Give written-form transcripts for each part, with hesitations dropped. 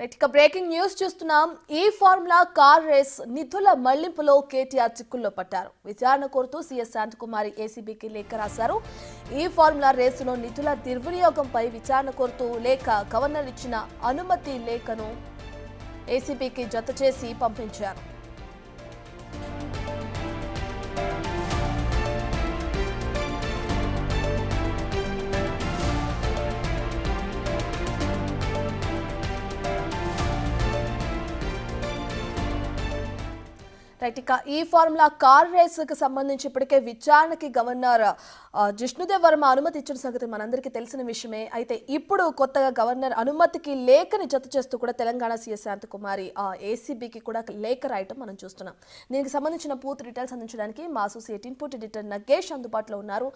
ఇక breaking news చూస్తున్నాం. ఈ ఫార్ములా కార్ రేస్ నిధుల మళ్లింపులో కేటీఆర్ చిక్కుల్లో పట్టారు. విచారణ కోరుతూ సీఎస్ శాంతకుమారి ఏసీబీకి లేఖ రాశారు. ఈ ఫార్ములా రేసులో నిధుల దుర్వినియోగంపై విచారణ కోరుతూ లేఖ గవర్నర్ ఇచ్చిన అనుమతి లేఖను ఏసీబీకి జత చేసి పంపించారు. ఇక ఈ ఫార్ములా కార్ రేసుకు సంబంధించి ఇప్పటికే విచారణకి గవర్నర్ జిష్ణుదేవ్ వర్మ అనుమతి ఇచ్చిన సంగతి మనందరికీ తెలిసిన విషయమే. అయితే ఇప్పుడు కొత్తగా గవర్నర్ అనుమతికి లేఖని జత చేస్తూ కూడా తెలంగాణ సీఎస్ శాంతకుమారి ఏసీబీకి కూడా లేఖ రాయటం మనం చూస్తున్నాం. దీనికి సంబంధించిన పూర్తి డీటెయిల్స్ అందించడానికి మా అసోసియేట్ ఇన్పుట్ ఎడిటర్ నగేష్ అందుబాటులో ఉన్నారు.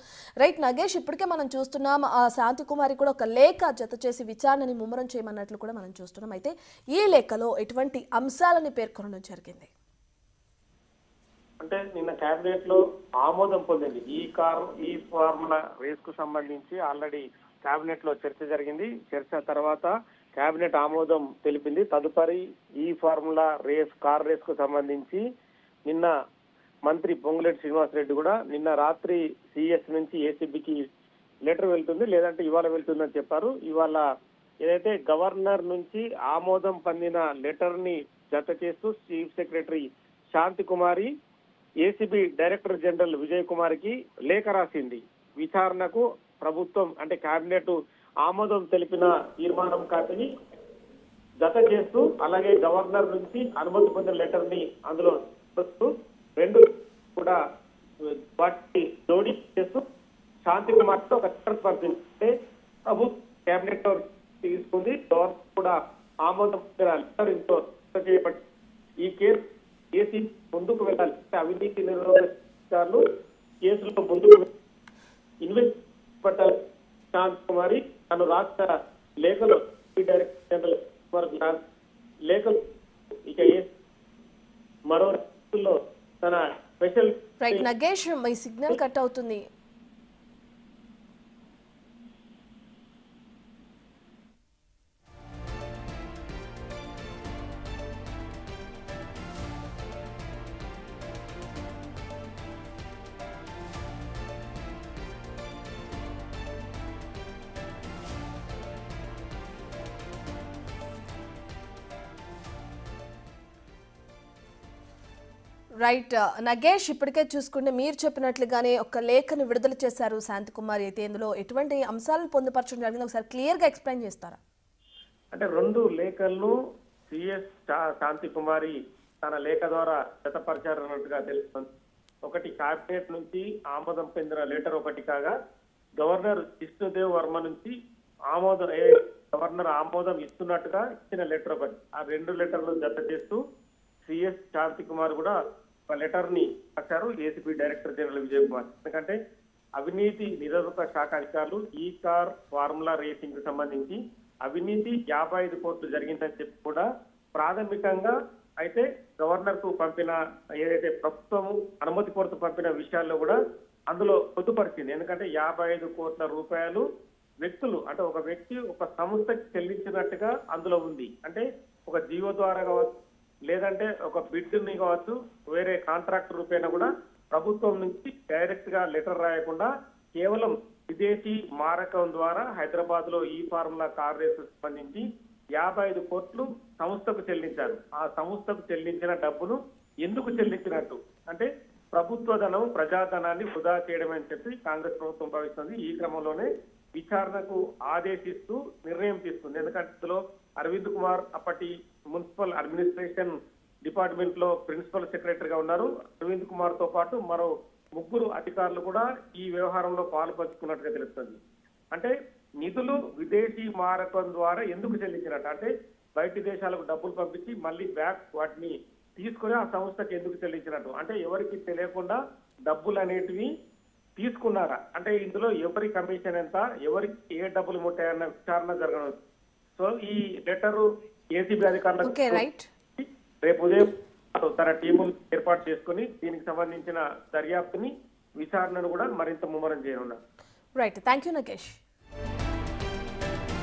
రైట్ నగేష్, ఇప్పటికే మనం చూస్తున్నాం శాంతకుమారి కూడా ఒక లేఖ జత చేసి విచారణని ముమ్మరం చేయమన్నట్లు కూడా మనం చూస్తున్నాం. అయితే ఈ లేఖలో ఎటువంటి అంశాలని పేర్కొనడం జరిగింది? అంటే నిన్న కేబినెట్ లో ఆమోదం పొందింది ఈ ఫార్ములా రేస్ కు సంబంధించి ఆల్రెడీ కేబినెట్ లో చర్చ జరిగింది. చర్చ తర్వాత కేబినెట్ ఆమోదం తెలిపింది. తదుపరి ఈ ఫార్ములా కార్ రేస్ కు సంబంధించి నిన్న మంత్రి పొంగులేటి శ్రీనివాసరెడ్డి కూడా నిన్న రాత్రి సిఎస్ నుంచి ఏసీబీకి లెటర్ వెళ్తుంది, లేదంటే ఇవాళ వెళ్తుందని చెప్పారు. ఇవాళ ఏదైతే గవర్నర్ నుంచి ఆమోదం పొందిన లెటర్ ని జత చేస్తూ chief secretary Santhi Kumari ACB director general Vijay Kumar కి లేఖ రాసింది. విచారణకు ప్రభుత్వం అంటే కేబినెట్ ఆమోదం తెలిపిన తీర్మానం కాపీని జత చేస్తూ, అలాగే గవర్నర్ నుంచి అనుమతి పొందిన లెటర్ ని అందులో రెండు కూడా వాటిని జోడీ చేస్తూ శాంతికుమార్ తో ఒక లెటర్ పంపించింటే ప్రభుత్వం కేబినెట్ తీసుకుంది. గవర్నర్ కూడా ఆమోదం పొందిన లెటర్ ఇంతో చేయబట్టి ఈ కేసు ఏసీ ముందుకు వెళ్ళాలి. అవినీతి నిరోధకాలు కేసులో ముందుకు ఇన్వెస్ట్ పట్టాలి. శాంతకుమారి తను రాష్ట్ర లేఖలు డైరెక్టర్ జనరల్ లేఖలు ఇక మరో తన special Nagesh my signal cut అవుతుంది. రైట్ నగేష్, ఇప్పటికే చూసుకుంటే మీరు చెప్పినట్లుగానే ఒక లేఖను విడుదల చేశారు శాంతకుమారి. అయితే ఇందులో ఎటువంటి అంశాలను పొందుపరచడం జరిగింది ఒకసారి క్లియర్ గా ఎక్స్ప్లెయిన్ చేస్తారా? అంటే రెండు లేఖలను సిఎస్ శాంతికుమారి తన లేఖ ద్వారా జతపరిచారన్నట్టుగా తెలుస్తుంది. ఒకటి కేబినెట్ నుంచి ఆమోదం పొందిన లెటర్ ఒకటి కాగా, గవర్నర్ జిష్ణుదేవ్ వర్మ నుంచి గవర్నర్ ఆమోదం ఇస్తున్నట్టుగా ఇచ్చిన లెటర్ ఒకటి. ఆ రెండు లెటర్లు జత చేస్తూ సిఎస్ శాంతికుమార్ కూడా ఒక లెటర్ ని రాశారు ACB director general Vijay Kumar. ఎందుకంటే అవినీతి నిరోధక శాఖ అధికారులు ఈ కార్ ఫార్ములా రేసింగ్ కు సంబంధించి అవినీతి 55 కోట్లు జరిగిందని చెప్పి కూడా ప్రాథమికంగా అయితే గవర్నర్ కు పంపిన ఏదైతే ప్రభుత్వం అనుమతి కోరుతూ పంపిన విషయాల్లో కూడా అందులో పొందుపరిచింది. ఎందుకంటే 55 కోట్ల రూపాయలు వ్యక్తులు అంటే ఒక వ్యక్తి ఒక సంస్థకి చెల్లించినట్టుగా అందులో ఉంది. అంటే ఒక జీవో ద్వారా కావచ్చు, లేదంటే ఒక బిడ్ ని కావచ్చు, వేరే కాంట్రాక్ట్ రూపేణ కూడా ప్రభుత్వం నుంచి డైరెక్ట్ గా లెటర్ రాయకుండా కేవలం విదేశీ మారకం ద్వారా హైదరాబాద్ లో ఈ ఫార్ములా కార్ రేసు సంబంధించి 55 కోట్లు సంస్థకు చెల్లించారు. ఆ సంస్థకు చెల్లించిన డబ్బును ఎందుకు చెల్లించినట్టు అంటే ప్రభుత్వ ధనం ప్రజాధనాన్ని వృధా చేయడం అని చెప్పి కాంగ్రెస్ ప్రభుత్వం భావిస్తుంది. ఈ క్రమంలోనే విచారణకు ఆదేశిస్తూ నిర్ణయం తీసుకుంది. ఎందుకంటే ఇందులో అరవింద్ కుమార్ అప్పటి మున్సిపల్ అడ్మినిస్ట్రేషన్ డిపార్ట్మెంట్ లో ప్రిన్సిపల్ సెక్రటరీగా ఉన్నారు. అరవింద్ కుమార్ తో పాటు మరో 3 అధికారులు కూడా ఈ వ్యవహారంలో పాల్పంచుకున్నట్టుగా తెలుస్తుంది. అంటే నిధులు విదేశీ మారకం ద్వారా ఎందుకు చెల్లించినట్టు అంటే బయటి దేశాలకు డబ్బులు పంపించి మళ్ళీ బ్యాక్ వాటిని తీసుకుని ఆ సంస్థకి ఎందుకు చెల్లించినట్టు అంటే ఎవరికి తెలియకుండా డబ్బులు అనేటివి తీసుకున్నారా అంటే ఇందులో ఎవరి కమిషన్ ఎంత, ఎవరికి ఏ డబ్బులు ముట్టాయన్న విచారణ జరగడం. సో ఈ లెటర్ ఏసీబీ అధికారులకు రేపు ఉదయం తన టీములు ఏర్పాటు చేసుకుని దీనికి సంబంధించిన దర్యాప్తుని విచారణను కూడా మరింత ముమ్మరం చేయనున్నారు. Right, thank you Nagesh.